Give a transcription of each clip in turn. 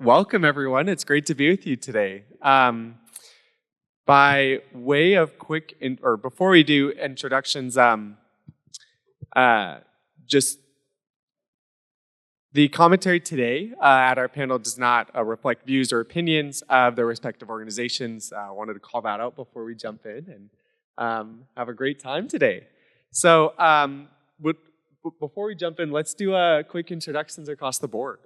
welcome everyone. It's great to be with you today. By way of before we do introductions, just the commentary today at our panel does not reflect views or opinions of their respective organizations. I wanted to call that out before we jump in and have a great time today. So before we jump in, let's do quick introductions across the board.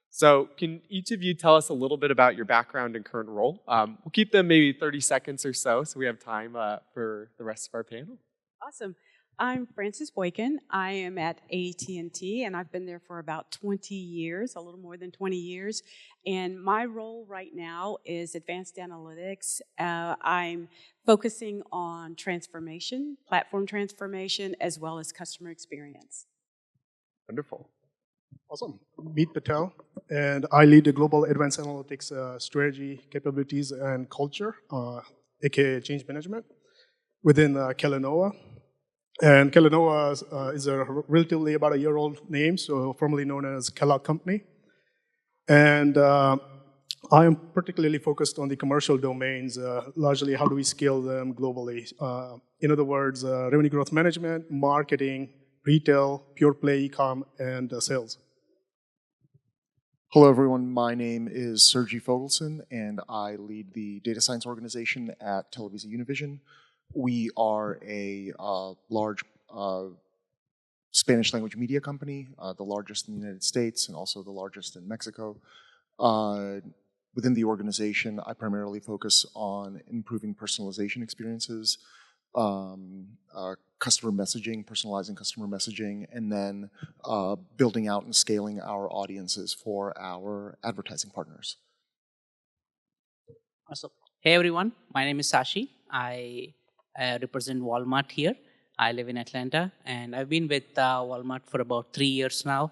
So can each of you tell us a little bit about your background and current role? We'll keep them maybe 30 seconds or so we have time for the rest of our panel. Awesome. I'm Frances Boykin. I am at AT&T, and I've been there for about 20 years, a little more than 20 years. And my role right now is advanced analytics. I'm focusing on transformation, platform transformation, as well as customer experience. Wonderful. Awesome. Meet Patel, and I lead the global advanced analytics strategy, capabilities, and culture, aka change management, within Kellanova. And Kellanova is a relatively about a year-old name, so formerly known as Kellogg Company. And I am particularly focused on the commercial domains, largely how do we scale them globally. In other words, revenue growth management, marketing, retail, pure play e-com, and sales. Hello, everyone. My name is Sergi Fogelson, and I lead the data science organization at Televisa Univision. We are a large Spanish language media company, the largest in the United States and also the largest in Mexico. Within the organization, I primarily focus on improving personalization experiences, customer messaging, personalizing customer messaging, and then building out and scaling our audiences for our advertising partners. Awesome. Hey everyone, my name is Sashi. I represent Walmart here. I live in Atlanta, and I've been with Walmart for about 3 years now.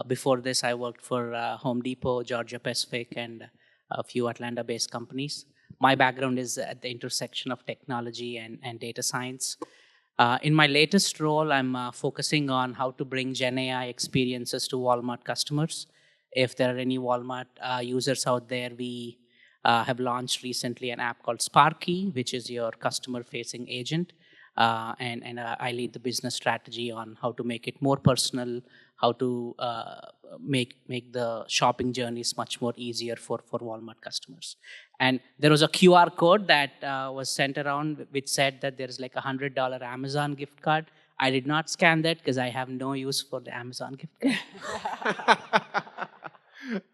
Before this, I worked for Home Depot, Georgia Pacific, and a few Atlanta-based companies. My background is at the intersection of technology and data science. In my latest role, I'm focusing on how to bring GenAI experiences to Walmart customers. If there are any Walmart users out there, we have launched recently an app called Sparky, which is your customer-facing agent. And I lead the business strategy on how to make it more personal, how to make the shopping journeys much more easier for Walmart customers. And there was a QR code that was sent around which said that there's like a $100 Amazon gift card. I did not scan that because I have no use for the Amazon gift card.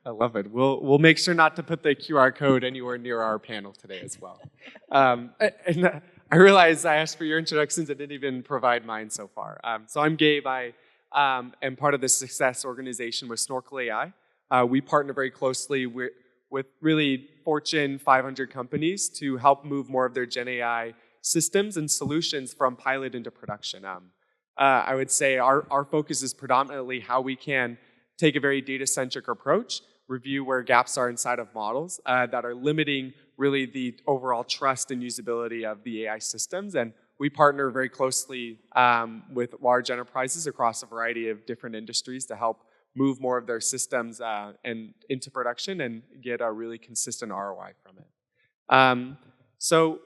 I love it. We'll make sure not to put the QR code anywhere near our panel today as well. And I realize I asked for your introductions. I didn't even provide mine so far. So I'm Gabe. I am part of the success organization with Snorkel AI. We partner very closely with really Fortune 500 companies to help move more of their GenAI systems and solutions from pilot into production. I would say our focus is predominantly how we can take a very data-centric approach, review where gaps are inside of models that are limiting really the overall trust and usability of the AI systems. And we partner very closely with large enterprises across a variety of different industries to help move more of their systems and into production and get a really consistent ROI from it. So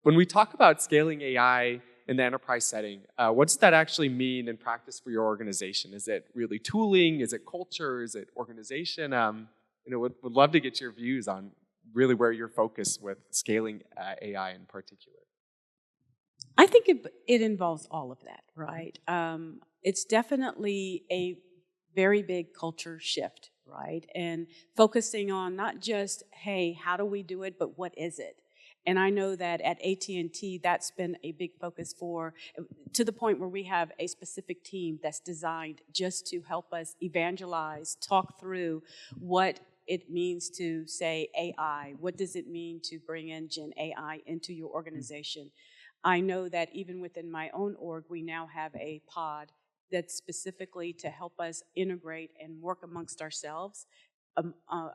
when we talk about scaling AI in the enterprise setting, what does that actually mean in practice for your organization? Is it really tooling? Is it culture? Is it organization? Would love to get your views on really where you're focused with scaling AI in particular. I think it involves all of that, right? It's definitely a very big culture shift, right? And focusing on not just, hey, how do we do it, but what is it? And I know that at AT&T, that's been a big focus to the point where we have a specific team that's designed just to help us evangelize, talk through what it means to say AI. What does it mean to bring in GenAI into your organization? I know that even within my own org, we now have a pod that's specifically to help us integrate and work amongst ourselves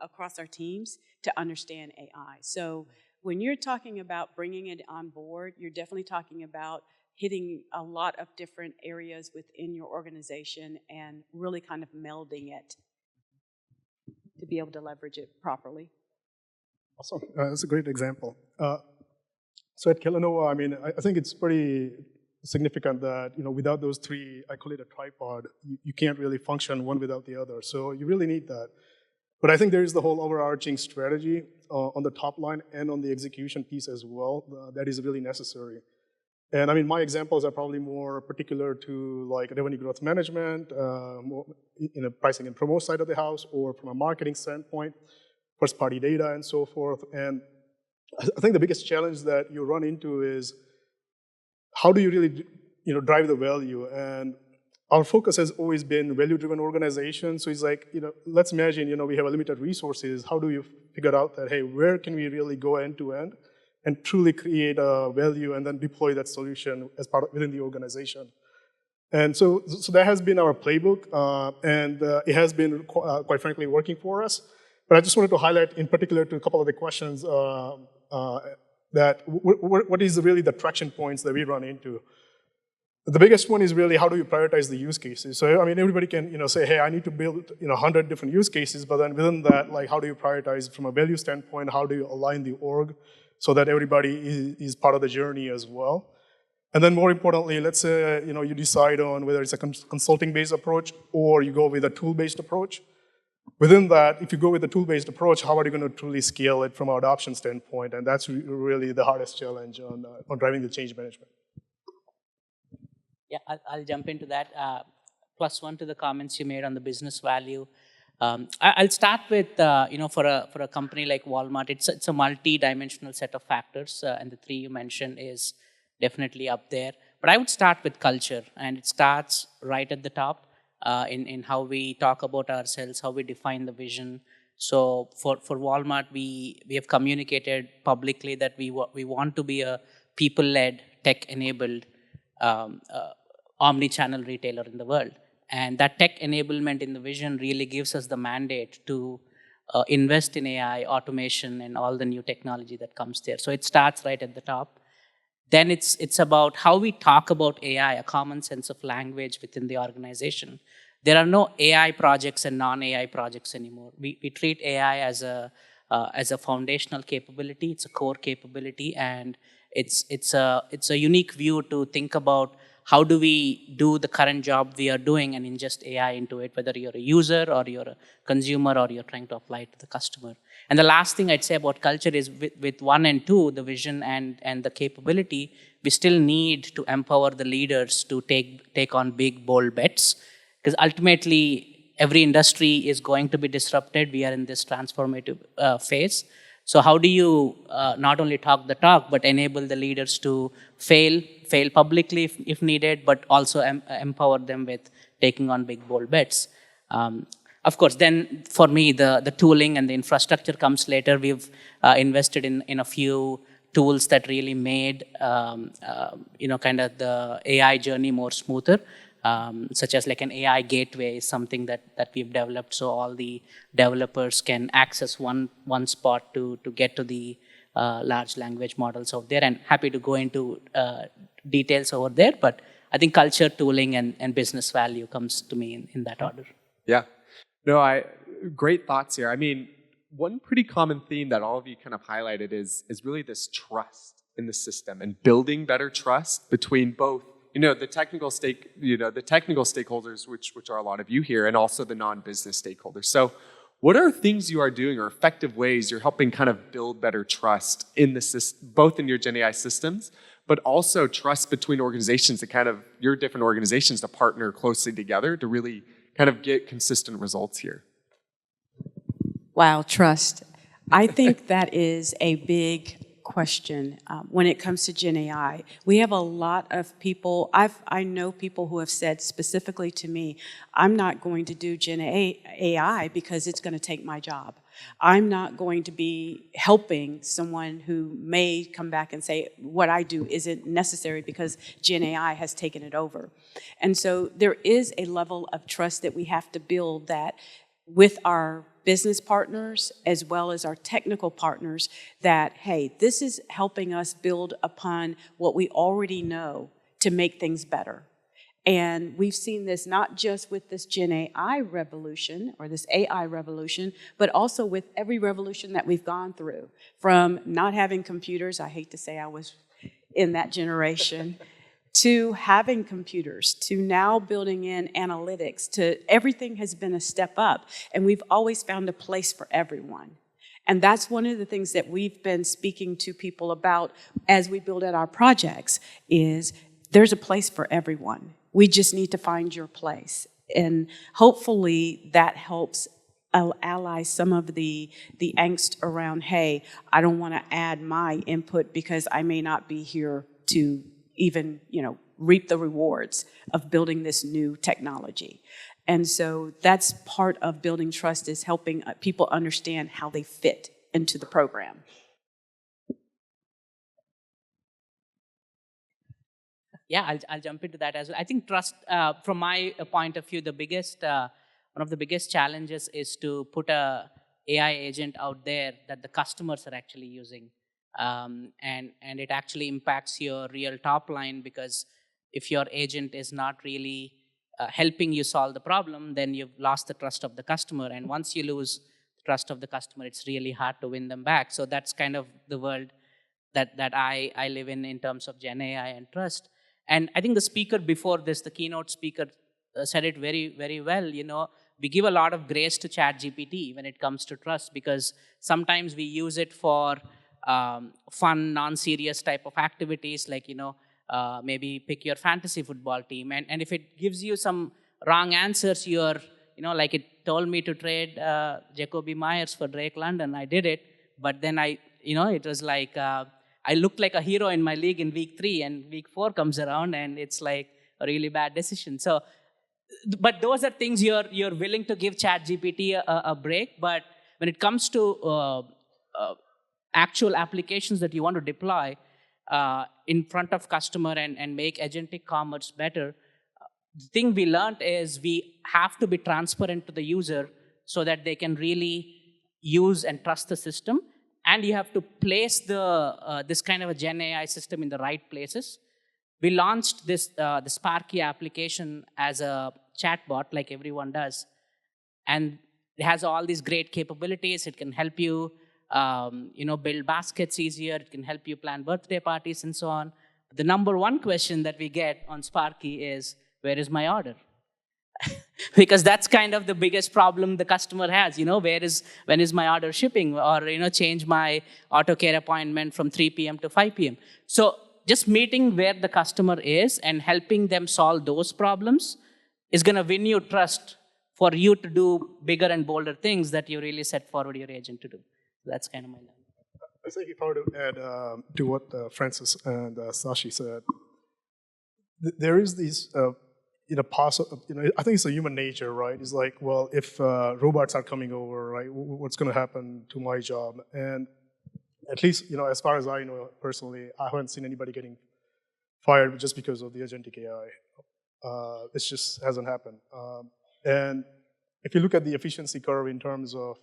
across our teams to understand AI. So when you're talking about bringing it on board, you're definitely talking about hitting a lot of different areas within your organization and really kind of melding it. to be able to leverage it properly. Awesome. That's a great example. So at Kellanova, I mean, I think it's pretty significant that, without those three, I call it a tripod, you can't really function one without the other. So you really need that. But I think there is the whole overarching strategy on the top line and on the execution piece as well that is really necessary. And I mean, my examples are probably more particular to like revenue growth management, more in a pricing and promo side of the house, or from a marketing standpoint, first party data and so forth. And I think the biggest challenge that you run into is how do you really, drive the value? And our focus has always been value-driven organization. So it's like, let's imagine, we have a limited resources. How do you figure out that, hey, where can we really go end to end and truly create a value and then deploy that solution as part of within the organization? And so that has been our playbook, and it has been quite frankly working for us. But I just wanted to highlight in particular to a couple of the questions that what is really the traction points that we run into. The biggest one is really how do you prioritize the use cases? So I mean, everybody can say, hey, I need to build 100 different use cases, but then within that, like how do you prioritize from a value standpoint? How do you align the org so that everybody is part of the journey as well? And then more importantly, let's say you decide on whether it's a consulting-based approach or you go with a tool-based approach. Within that, if you go with a tool-based approach, how are you going to truly scale it from an adoption standpoint? And that's really the hardest challenge on driving the change management. Yeah, I'll jump into that. Plus one to the comments you made on the business value. I'll start with, for a company like Walmart, it's a multi-dimensional set of factors, and the three you mentioned is definitely up there. But I would start with culture, and it starts right at the top in how we talk about ourselves, how we define the vision. So for Walmart, we have communicated publicly that we want to be a people-led, tech-enabled omni-channel retailer in the world. And that tech enablement in the vision really gives us the mandate to invest in AI, automation, and all the new technology that comes there. So it starts right at the top. Then it's about how we talk about AI, a common sense of language within the organization. There are no AI projects and non-AI projects anymore. We treat AI as a foundational capability. It's a core capability, and it's a unique view to think about how do we do the current job we are doing and ingest AI into it, whether you're a user or you're a consumer or you're trying to apply it to the customer. And the last thing I'd say about culture is with 1 and 2, the vision and the capability, we still need to empower the leaders to take on big, bold bets. Because ultimately, every industry is going to be disrupted. We are in this transformative phase. So how do you not only talk the talk, but enable the leaders to fail publicly if needed, but also empower them with taking on big, bold bets? Of course, then for me, the tooling and the infrastructure comes later. We've invested in a few tools that really made kind of the AI journey more smoother. Such as like an AI gateway is something that we've developed, so all the developers can access one spot to get to the large language models out there. And happy to go into details over there, but I think culture, tooling, and business value comes to me in that order. Yeah. No, great thoughts here. I mean, one pretty common theme that all of you kind of highlighted is really this trust in the system and building better trust between both the technical stakeholders, which are a lot of you here, and also the non-business stakeholders. So what are things you are doing or effective ways you're helping kind of build better trust in the system, both in your GenAI systems, but also trust between organizations and kind of your different organizations to partner closely together to really kind of get consistent results here? Wow, trust. I think that is a big question when it comes to GenAI. We have a lot of people, I know people who have said specifically to me, I'm not going to do GenAI because it's going to take my job. I'm not going to be helping someone who may come back and say, what I do isn't necessary because GenAI has taken it over. And so there is a level of trust that we have to build that with our business partners as well as our technical partners that, hey, this is helping us build upon what we already know to make things better. And we've seen this not just with this GenAI revolution or this AI revolution, but also with every revolution that we've gone through. From not having computers, I hate to say I was in that generation, to having computers, to now building in analytics, to everything has been a step up. And we've always found a place for everyone. And that's one of the things that we've been speaking to people about as we build out our projects is there's a place for everyone. We just need to find your place. And hopefully that helps allay some of the angst around, hey, I don't want to add my input because I may not be here to even, reap the rewards of building this new technology. And so that's part of building trust is helping people understand how they fit into the program. Yeah, I'll jump into that as well. I think trust, from my point of view, one of the biggest challenges is to put a AI agent out there that the customers are actually using, and it actually impacts your real top line, because if your agent is not really helping you solve the problem, then you've lost the trust of the customer. And once you lose the trust of the customer, it's really hard to win them back. So that's kind of the world that I live in terms of Gen AI and trust. And I think the speaker before this, the keynote speaker, said it very, very well. We give a lot of grace to ChatGPT when it comes to trust, because sometimes we use it for fun, non-serious type of activities, like, maybe pick your fantasy football team. And if it gives you some wrong answers, like it told me to trade Jacoby Myers for Drake London. I did it, but then it was like, I looked like a hero in my league in week 3, and week 4 comes around, and it's like a really bad decision. So, but those are things you're willing to give ChatGPT a break. But when it comes to actual applications that you want to deploy in front of customer and make agentic commerce better, the thing we learned is we have to be transparent to the user so that they can really use and trust the system. And you have to place this kind of a Gen AI system in the right places. We launched the Sparky application as a chatbot, like everyone does. And it has all these great capabilities. It can help you, build baskets easier. It can help you plan birthday parties and so on. But the number one question that we get on Sparky is, where is my order? Because that's kind of the biggest problem the customer has. When is my order shipping? Or, change my auto care appointment from 3 p.m. to 5 p.m. So just meeting where the customer is and helping them solve those problems is going to win you trust for you to do bigger and bolder things that you really set forward your agent to do. So that's kind of my learning. I think if I were to add to what Francis and Sashi said, there is these... I think it's a human nature, right? It's like, well, if robots are coming over, right, what's going to happen to my job? And at least, as far as I know personally, I haven't seen anybody getting fired just because of the agentic AI. It just hasn't happened. And if you look at the efficiency curve in terms of,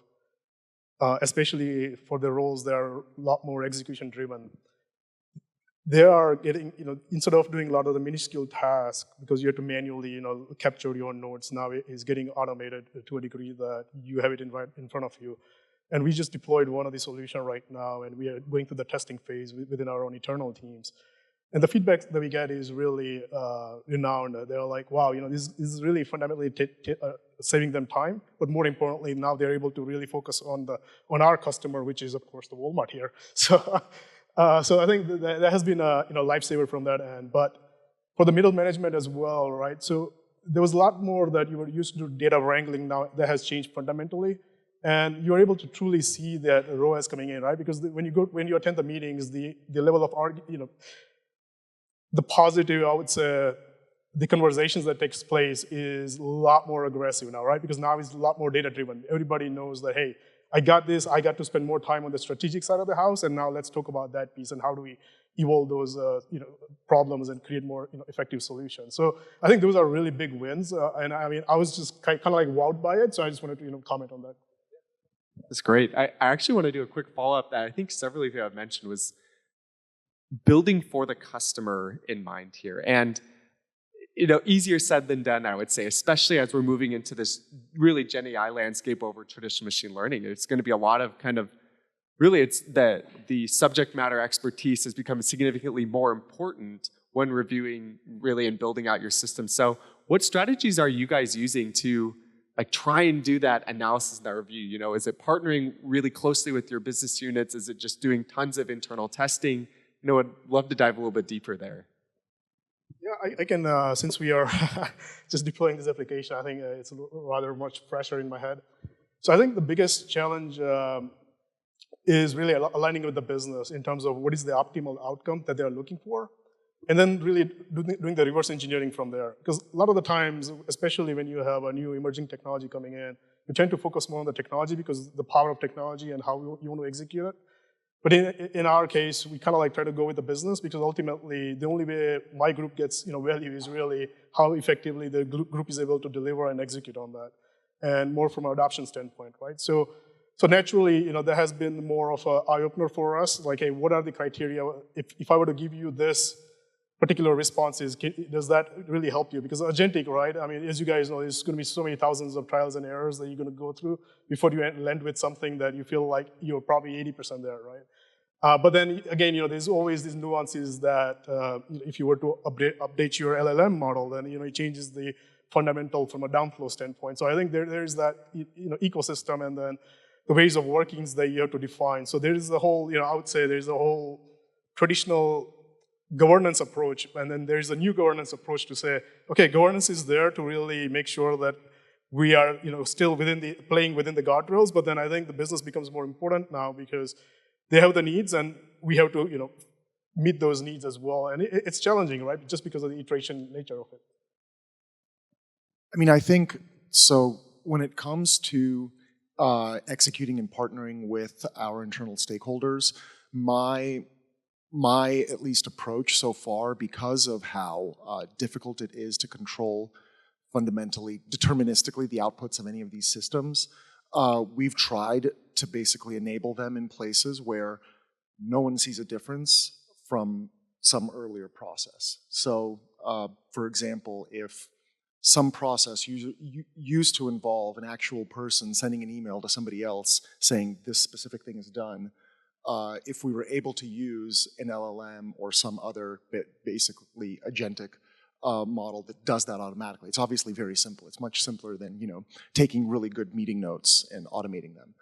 especially for the roles that are a lot more execution-driven, they are getting, instead of doing a lot of the minuscule tasks, because you have to manually, capture your notes, now it is getting automated to a degree that you have it in front of you. And we just deployed one of the solutions right now, and we are going through the testing phase within our own internal teams. And the feedback that we get is really renowned. They're like, wow, this is really fundamentally saving them time, but more importantly, now they're able to really focus on our customer, which is, of course, the Walmart here. So I think that has been a lifesaver from that end. But for the middle management as well, right? So there was a lot more that you were used to do data wrangling. Now that has changed fundamentally, and you're able to truly see that ROAS coming in, right? Because when you attend the meetings, the level of the positive, I would say, the conversations that takes place is a lot more aggressive now, right? Because now it's a lot more data driven. Everybody knows that, hey, I got this, I got to spend more time on the strategic side of the house, and now let's talk about that piece and how do we evolve those problems and create more effective solutions. So I think those are really big wins, and I mean, I was just kind of like wowed by it, so I just wanted to comment on that. That's great. I actually want to do a quick follow-up that I think several of you have mentioned was building for the customer in mind here. And easier said than done, I would say, especially as we're moving into this really GenAI landscape over traditional machine learning. It's going to be a lot of really it's the subject matter expertise has become significantly more important when reviewing really and building out your system. So what strategies are you guys using to try and do that analysis and that review? Is it partnering really closely with your business units? Is it just doing tons of internal testing? I'd love to dive a little bit deeper there. Yeah, I can, since we are just deploying this application, I think it's rather much pressure in my head. So I think the biggest challenge is really aligning with the business in terms of what is the optimal outcome that they're looking for, and then really doing the reverse engineering from there. Because a lot of the times, especially when you have a new emerging technology coming in, you tend to focus more on the technology because the power of technology and how you want to execute it. But in our case, we kind of try to go with the business because ultimately the only way my group gets value is really how effectively the group is able to deliver and execute on that, and more from an adoption standpoint, right? So naturally, there has been more of an eye-opener for us, like, hey, what are the criteria? If I were to give you this particular responses, does that really help you? Because agentic, right? I mean, as you guys know, there's going to be so many thousands of trials and errors that you're going to go through before you land with something that you feel like you're probably 80% there, right? But then again, there's always these nuances that if you were to update your LLM model, then it changes the fundamental from a downflow standpoint. So I think there is that ecosystem, and then the ways of workings that you have to define. So there is the whole, I would say there's a whole traditional governance approach, and then there's a new governance approach to say, okay, governance is there to really make sure that we are, still playing within the guardrails. But then I think the business becomes more important now because they have the needs, and we have to, meet those needs as well. And it's challenging, right? Just because of the iteration nature of it. I mean, I think so. When it comes to executing and partnering with our internal stakeholders, my at least approach so far, because of how difficult it is to control fundamentally, deterministically, the outputs of any of these systems, we've tried to basically enable them in places where no one sees a difference from some earlier process. So, for example, if some process used to involve an actual person sending an email to somebody else saying this specific thing is done, if we were able to use an LLM or some other basically agentic model that does that automatically, it's obviously very simple. It's much simpler than taking really good meeting notes and automating them.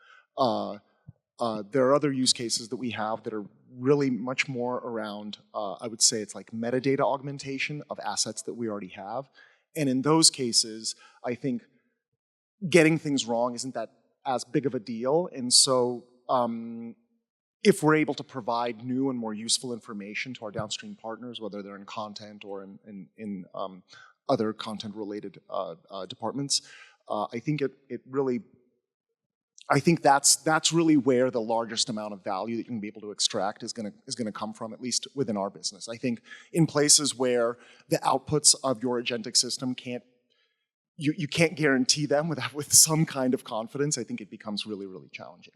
There are other use cases that we have that are really much more around, I would say it's like metadata augmentation of assets that we already have. And in those cases, I think getting things wrong isn't that as big of a deal. And so if we're able to provide new and more useful information to our downstream partners, whether they're in content or in other content-related departments, I think I think that's really where the largest amount of value that you can be able to extract is gonna come from, at least within our business. I think in places where the outputs of your agentic system you can't guarantee them with some kind of confidence, I think it becomes really, really challenging.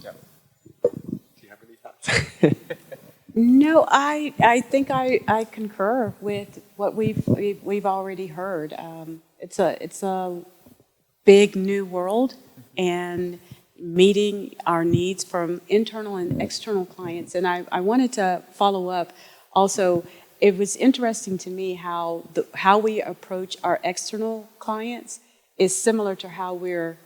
Yeah. Do you have any thoughts? No, I think I concur with what we've already heard. It's a big new world, and meeting our needs from internal and external clients. And I wanted to follow up also. It was interesting to me how we approach our external clients is similar to how we're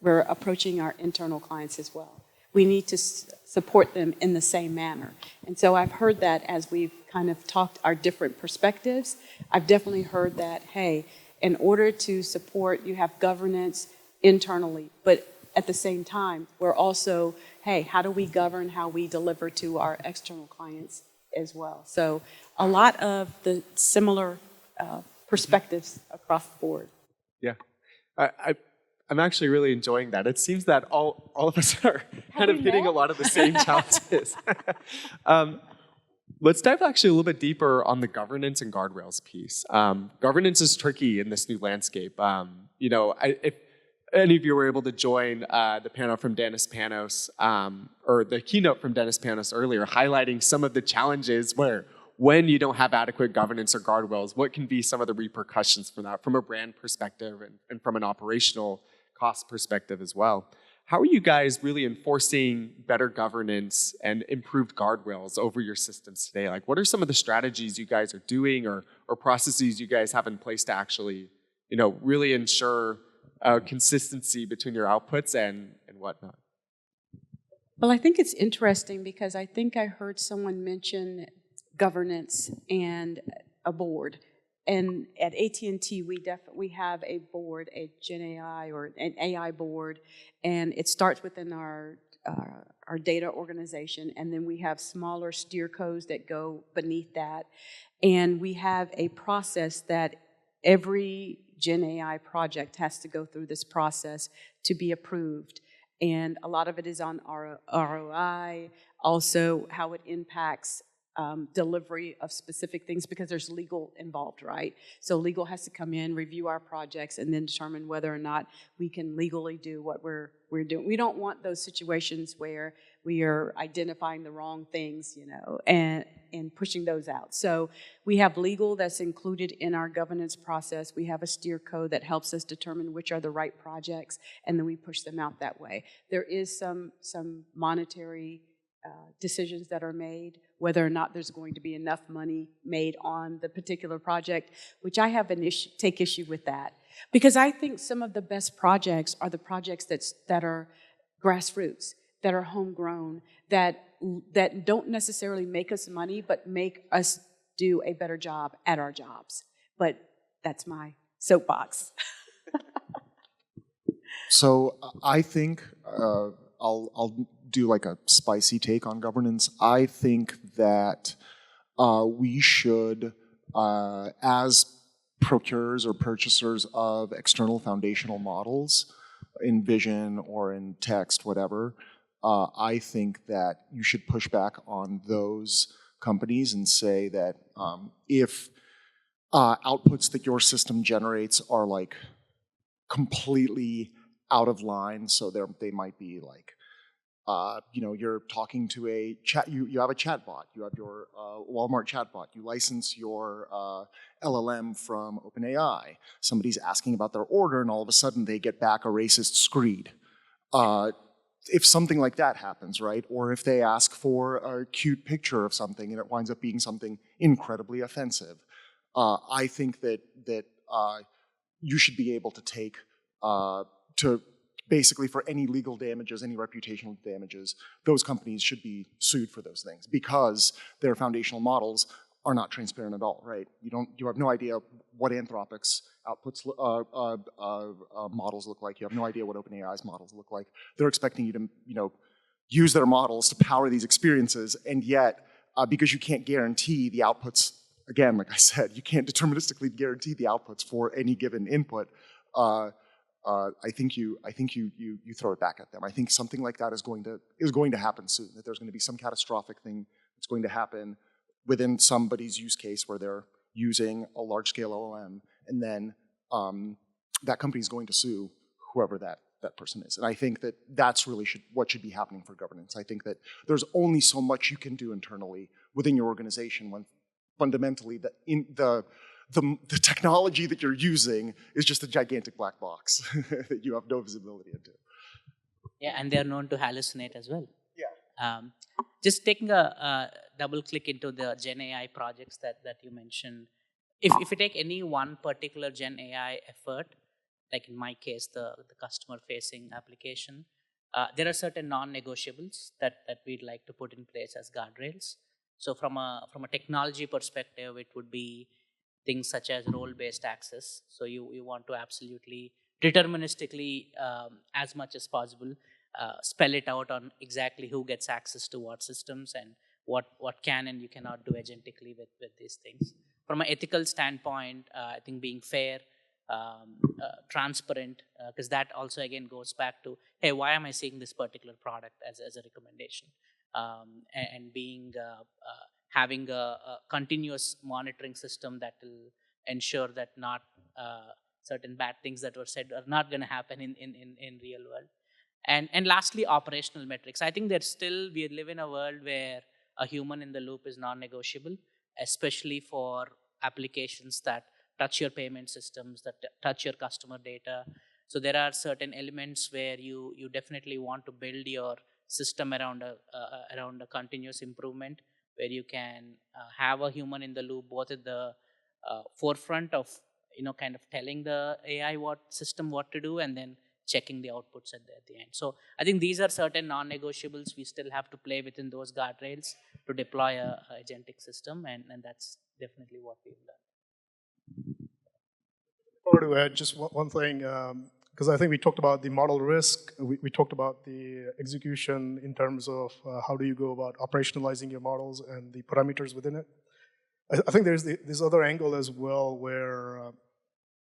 approaching our internal clients as well. We need to support them in the same manner. And so I've heard that as we've kind of talked our different perspectives. I've definitely heard that, hey, in order to support, you have governance internally, but at the same time, we're also, hey, how do we govern how we deliver to our external clients as well? So a lot of the similar perspectives across the board. Yeah, I'm actually really enjoying that. It seems that all of us are kind of hitting a lot of the same challenges. Let's dive actually a little bit deeper on the governance and guardrails piece. Governance is tricky in this new landscape. If any of you were able to join the panel from Dennis Panos, or the keynote from Dennis Panos earlier, highlighting some of the challenges where when you don't have adequate governance or guardrails, what can be some of the repercussions from that, from a brand perspective and from an operational cost perspective as well. How are you guys really enforcing better governance and improved guardrails over your systems today? Like, what are some of the strategies you guys are doing or processes you guys have in place to actually, really ensure consistency between your outputs and whatnot? Well, I think it's interesting because I think I heard someone mention governance and a board. And at AT&T, we have a board, a GenAI or an AI board, and it starts within our data organization, and then we have smaller steer codes that go beneath that. And we have a process that every GenAI project has to go through this process to be approved. And a lot of it is on ROI, also how it impacts delivery of specific things, because there's legal involved, right? So legal has to come in, review our projects, and then determine whether or not we can legally do what we're doing. We don't want those situations where we are identifying the wrong things, and pushing those out. So we have legal that's included in our governance process. We have a steer code that helps us determine which are the right projects, and then we push them out that way. There is some monetary decisions that are made, whether or not there's going to be enough money made on the particular project, which I have take issue with that. Because I think some of the best projects are the projects that are grassroots, that are homegrown, that don't necessarily make us money, but make us do a better job at our jobs. But that's my soapbox. So I think I'll do like a spicy take on governance. I think that we should, as procurers or purchasers of external foundational models in vision or in text, whatever, I think that you should push back on those companies and say that if outputs that your system generates are like completely out of line, so they might be like, you're talking to a chat, you have a chatbot, you have your Walmart chatbot, you license your LLM from OpenAI, somebody's asking about their order and all of a sudden they get back a racist screed. If something like that happens, right? Or if they ask for a cute picture of something and it winds up being something incredibly offensive, I think that you should be able to take to basically for any legal damages, any reputational damages, those companies should be sued for those things because their foundational models are not transparent at all, right? You have no idea what Anthropic's outputs models look like. You have no idea what OpenAI's models look like. They're expecting you to, use their models to power these experiences, and yet because you can't guarantee the outputs, again, like I said, you can't deterministically guarantee the outputs for any given input. I think you throw it back at them. I think something like that is going to happen soon. That there's going to be some catastrophic thing that's going to happen within somebody's use case where they're using a large-scale LLM, and then that company is going to sue whoever that person is. And I think that that's really what should be happening for governance. I think that there's only so much you can do internally within your organization when fundamentally the technology that you're using is just a gigantic black box that you have no visibility into. Yeah, and they're known to hallucinate as well. Yeah. Just taking a double click into the Gen AI projects that you mentioned. If you take any one particular Gen AI effort, like in my case, the customer facing application, there are certain non-negotiables that we'd like to put in place as guardrails. So from a technology perspective, it would be things such as role-based access. So you want to absolutely deterministically, as much as possible, spell it out on exactly who gets access to what systems and what can and you cannot do agentically with these things. From an ethical standpoint, I think being fair, transparent, because that also again goes back to, hey, why am I seeing this particular product as a recommendation? And being having a continuous monitoring system that will ensure that not certain bad things that were said are not going to happen in real world. And lastly, operational metrics. I think that still we live in a world where a human in the loop is non-negotiable, especially for applications that touch your payment systems, that touch your customer data. So there are certain elements where you definitely want to build your system around a continuous improvement, where you can have a human in the loop, both at the forefront of kind of telling the AI what to do, and then checking the outputs at the end. So I think these are certain non-negotiables. We still have to play within those guardrails to deploy a agentic system, and that's definitely what we've done. I want to add just one thing, because I think we talked about the model risk. We talked about the execution in terms of how do you go about operationalizing your models and the parameters within it. I think there's this other angle as well where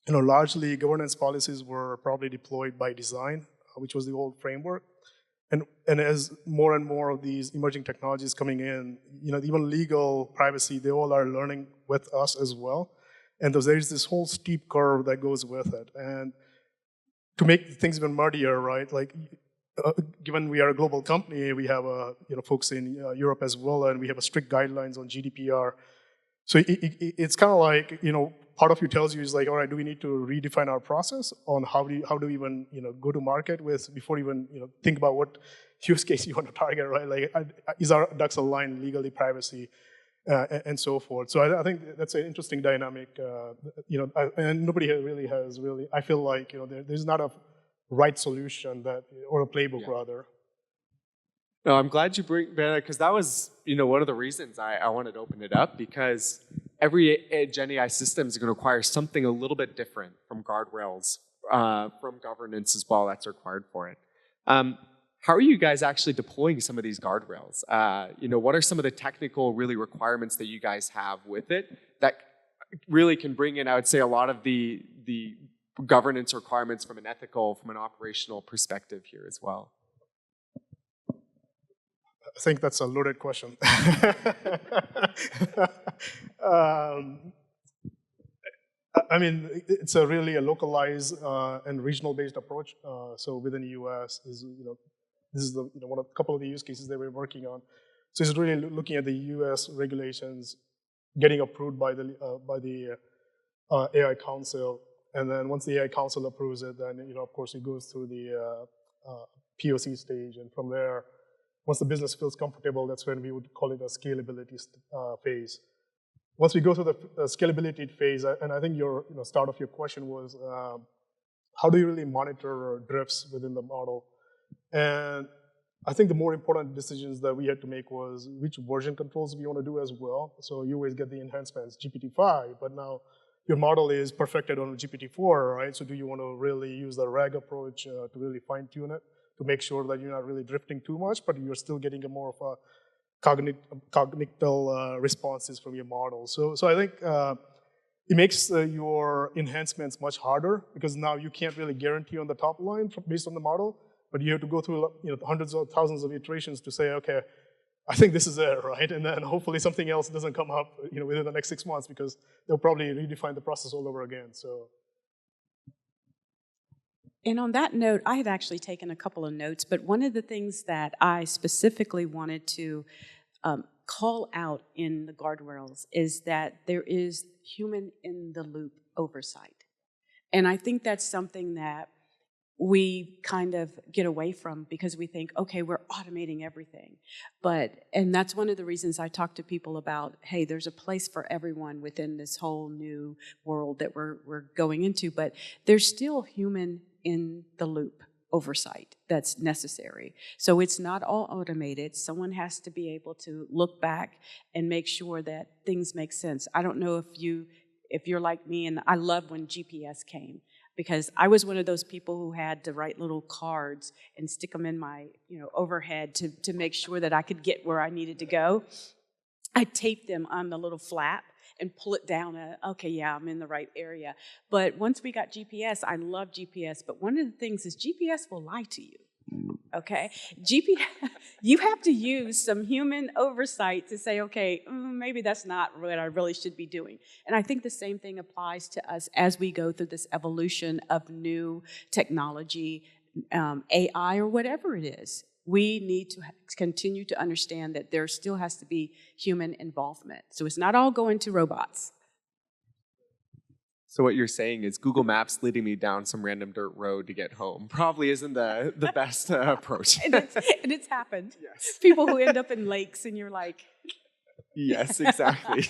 largely governance policies were probably deployed by design, which was the old framework. And as more and more of these emerging technologies coming in, even legal, privacy, they all are learning with us as well. And there's this whole steep curve that goes with it. And to make things even muddier, right? Like, given we are a global company, we have folks in Europe as well, and we have a strict guidelines on GDPR. So it's kind of like, part of you tells you is like, all right, do we need to redefine our process on how do we even go to market with before even think about what use case you want to target, right? Like, is our ducks aligned legally, privacy, and so forth. So I think that's an interesting dynamic, and nobody really has I feel like there's not a right solution or a playbook rather. No, I'm glad you bring that, because that was one of the reasons I wanted to open it up, because every GenAI system is going to require something a little bit different from guardrails, from governance as well that's required for it. How are you guys actually deploying some of these guardrails? What are some of the technical really requirements that you guys have with it that really can bring in, I would say, a lot of the governance requirements from an ethical, from an operational perspective here as well? I think that's a loaded question. I mean, it's really a localized and regional-based approach. So within the U.S. this is a couple of the use cases that we're working on. So it's really looking at the U.S. regulations, getting approved by the AI Council, and then once the AI Council approves it, then of course it goes through the POC stage, and from there, once the business feels comfortable, that's when we would call it a scalability phase. Once we go through the scalability phase, and I think your start of your question was, how do you really monitor drifts within the model? And I think the more important decisions that we had to make was which version controls we want to do as well. So you always get the enhancements, GPT-5, but now your model is perfected on GPT-4, right? So do you want to really use the RAG approach to really fine tune it, to make sure that you're not really drifting too much, but you're still getting a more of a cognitive responses from your model. So I think it makes your enhancements much harder, because now you can't really guarantee on the top line based on the model, but you have to go through hundreds of thousands of iterations to say, okay, I think this is it, right? And then hopefully something else doesn't come up within the next 6 months, because they'll probably redefine the process all over again. So. And on that note, I had actually taken a couple of notes, but one of the things that I specifically wanted to call out in the guardrails is that there is human in the loop oversight. And I think that's something that we kind of get away from, because we think, okay, we're automating everything. And that's one of the reasons I talk to people about, hey, there's a place for everyone within this whole new world that we're going into, but there's still human in the loop oversight that's necessary. So it's not all automated. Someone has to be able to look back and make sure that things make sense. I don't know if you're like me, and I love when GPS came, because I was one of those people who had to write little cards and stick them in my overhead to make sure that I could get where I needed to go. I taped them on the little flap and pull it down. Okay, yeah, I'm in the right area. But once we got GPS, I love GPS, but one of the things is GPS will lie to you. Okay, you have to use some human oversight to say, okay, maybe that's not what I really should be doing. And I think the same thing applies to us as we go through this evolution of new technology, AI or whatever it is. we need to continue to understand that there still has to be human involvement. So it's not all going to robots. So what you're saying is Google Maps leading me down some random dirt road to get home probably isn't the best approach. And it's happened. Yes. People who end up in lakes and you're like... Yes, exactly.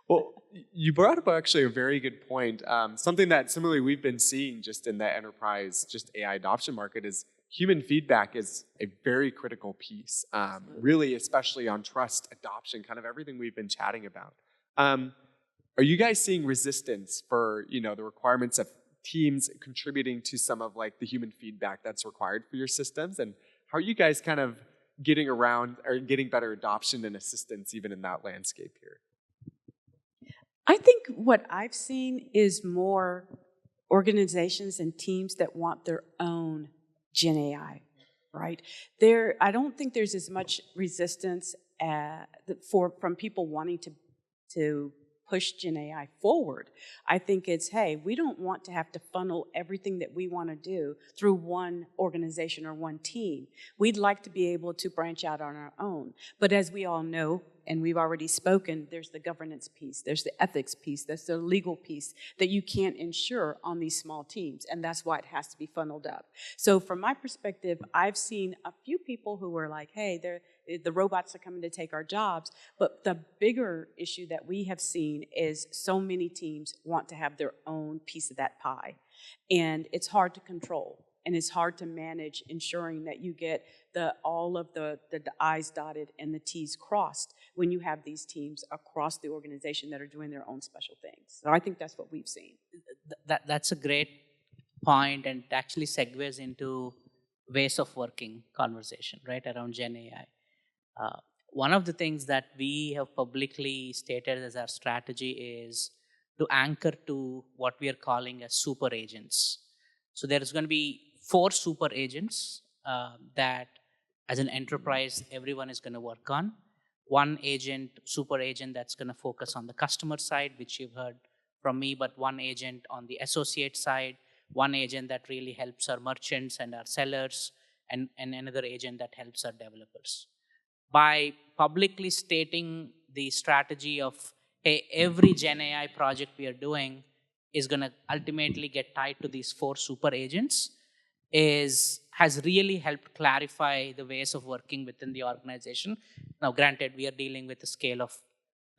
Well, you brought up actually a very good point. Something that similarly we've been seeing just in the enterprise, just AI adoption market is human feedback is a very critical piece, really, especially on trust, adoption, kind of everything we've been chatting about. Are you guys seeing resistance for, the requirements of teams contributing to some of like the human feedback that's required for your systems? And how are you guys kind of getting around or getting better adoption and assistance even in that landscape here? I think what I've seen is more organizations and teams that want their own GenAI, right? I don't think there's as much resistance from people wanting to push GenAI forward. I think it's, hey, we don't want to have to funnel everything that we want to do through one organization or one team. We'd like to be able to branch out on our own. But as we all know, and we've already spoken, there's the governance piece, there's the ethics piece, there's the legal piece that you can't ensure on these small teams, and that's why it has to be funneled up. So from my perspective, I've seen a few people who were like, hey, the robots are coming to take our jobs, but the bigger issue that we have seen is so many teams want to have their own piece of that pie, and it's hard to control. And it's hard to manage ensuring that you get all of the I's dotted and the T's crossed when you have these teams across the organization that are doing their own special things. So I think that's what we've seen. That's a great point, and it actually segues into ways of working conversation, right, around Gen AI. One of the things that we have publicly stated as our strategy is to anchor to what we are calling as super agents. So there's going to be 4 super agents that as an enterprise everyone is going to work on. One agent, super agent, that's going to focus on the customer side, which you've heard from me, but one agent on the associate side, one agent that really helps our merchants and our sellers, and another agent that helps our developers. By publicly stating the strategy of, hey, every Gen AI project we are doing is going to ultimately get tied to these 4 super agents, has really helped clarify the ways of working within the organization. Now, granted, we are dealing with a scale of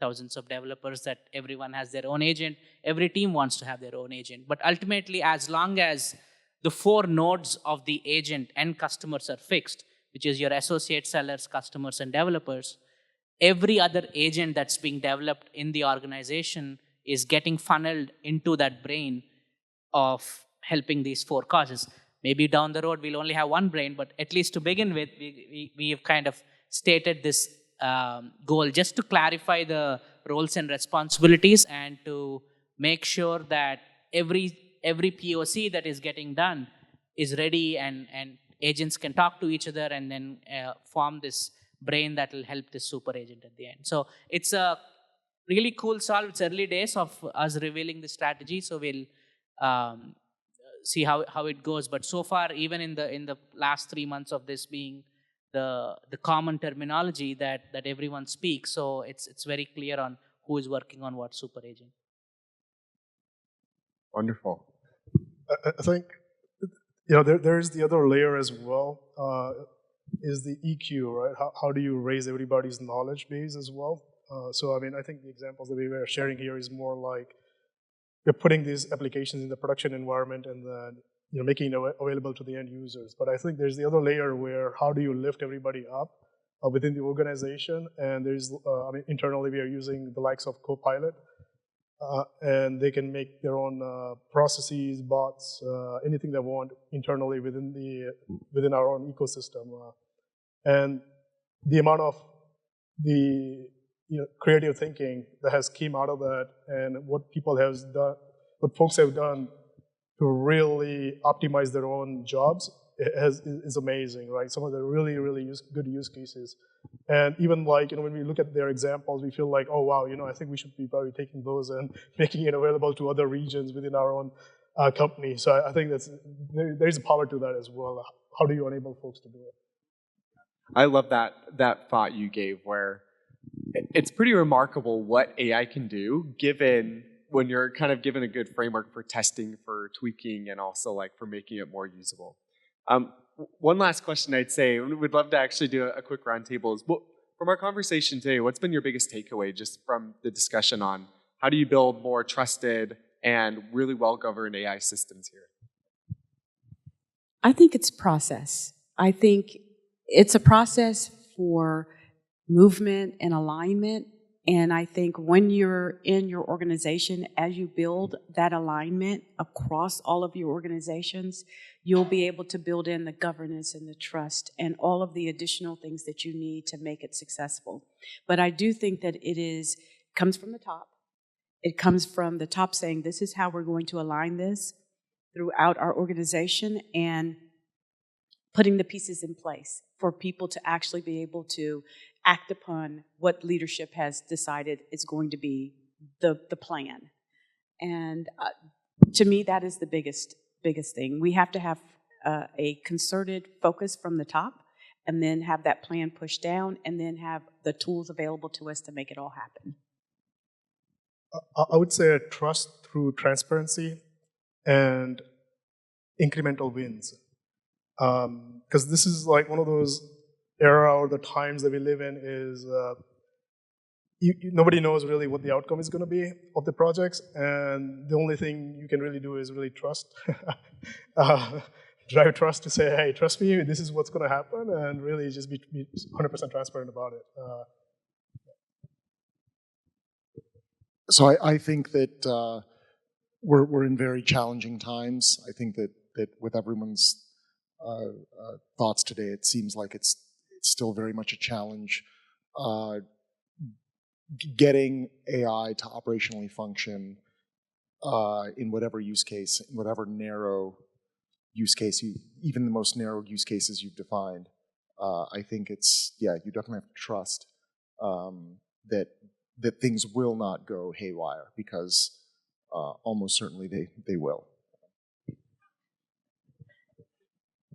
thousands of developers that everyone has their own agent. Every team wants to have their own agent. But ultimately, as long as the 4 nodes of the agent and customers are fixed, which is your associate sellers, customers, and developers, every other agent that's being developed in the organization is getting funneled into that brain of helping these 4 causes. Maybe down the road we'll only have one brain, but at least to begin with, we have kind of stated this goal just to clarify the roles and responsibilities and to make sure that every POC that is getting done is ready and agents can talk to each other and then form this brain that will help this super agent at the end. So it's a really cool solve. It's early days of us revealing the strategy, so we'll see how it goes. But so far, even in the last 3 months of this being the common terminology that everyone speaks, so it's very clear on who is working on what super agent. Wonderful. I think there is the other layer as well, is the EQ, right? How do you raise everybody's knowledge base as well? So I mean, I think the examples that we were sharing here is more like we're putting these applications in the production environment and then making it available to the end users. But I think there's the other layer where how do you lift everybody up within the organization? And there's, internally we are using the likes of Copilot, and they can make their own processes, bots, anything they want internally within our own ecosystem. And the amount of the creative thinking that has came out of that, and what folks have done to really optimize their own jobs is amazing, right? Some of the really, really good use cases. And even when we look at their examples, we feel like, oh wow, I think we should be probably taking those and making it available to other regions within our own company. So I think there's a power to that as well. How do you enable folks to do it? I love that thought you gave, where it's pretty remarkable what AI can do, given when you're kind of given a good framework for testing, for tweaking, and also like for making it more usable. One last question I'd say, we'd love to actually do a quick roundtable, is from our conversation today, what's been your biggest takeaway just from the discussion on how do you build more trusted and really well-governed AI systems here? I think it's process. I think it's a process for movement and alignment. And I think when you're in your organization, as you build that alignment across all of your organizations, you'll be able to build in the governance and the trust and all of the additional things that you need to make it successful. But I do think that comes from the top. It comes from the top saying, this is how we're going to align this throughout our organization, and putting the pieces in place for people to actually be able to act upon what leadership has decided is going to be the plan. And to me, that is the biggest thing. We have to have a concerted focus from the top, and then have that plan pushed down, and then have the tools available to us to make it all happen. I would say trust through transparency and incremental wins. Because this is like one of those era or the times that we live in is nobody knows really what the outcome is going to be of the projects, and the only thing you can really do is really trust. Drive trust to say, hey, trust me, this is what's going to happen, and really just be 100% transparent about it. So I think that we're in very challenging times. I think that with everyone's thoughts today, it seems like it's still very much a challenge. Getting AI to operationally function in whatever use case, in whatever narrow use case, even the most narrow use cases you've defined, I think you definitely have to trust that things will not go haywire, because almost certainly they will.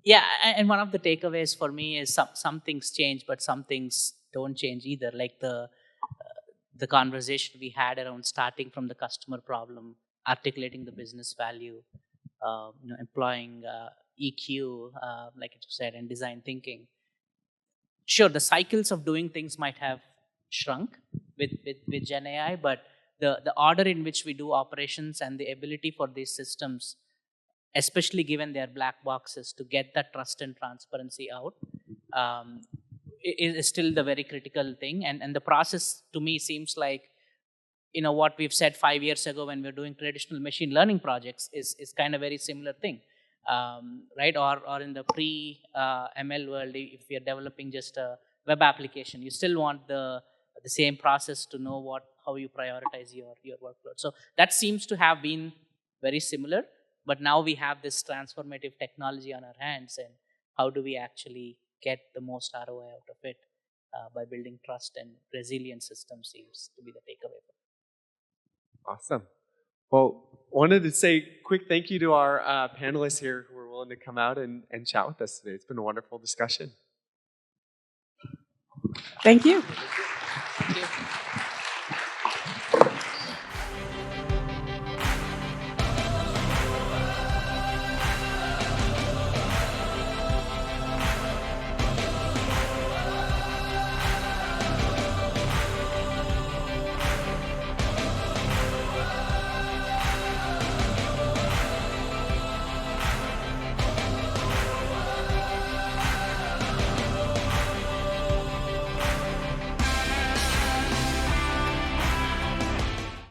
Yeah, and one of the takeaways for me is some things change, but some things don't change either. Like the conversation we had around starting from the customer problem, articulating the business value, employing EQ, like you said, and design thinking. Sure, the cycles of doing things might have shrunk with GenAI, but the order in which we do operations and the ability for these systems, especially given their black boxes, to get that trust and transparency out, is still the very critical thing. And the process to me seems like, what we've said 5 years ago when we were doing traditional machine learning projects is kind of very similar thing, right? Or in the pre-ML world, if you're developing just a web application, you still want the same process to know how you prioritize your workload. So that seems to have been very similar. But now we have this transformative technology on our hands, and how do we actually get the most ROI out of it by building trust and resilient systems seems to be the takeaway. Awesome. Well, wanted to say a quick thank you to our panelists here who were willing to come out and chat with us today. It's been a wonderful discussion. Thank you.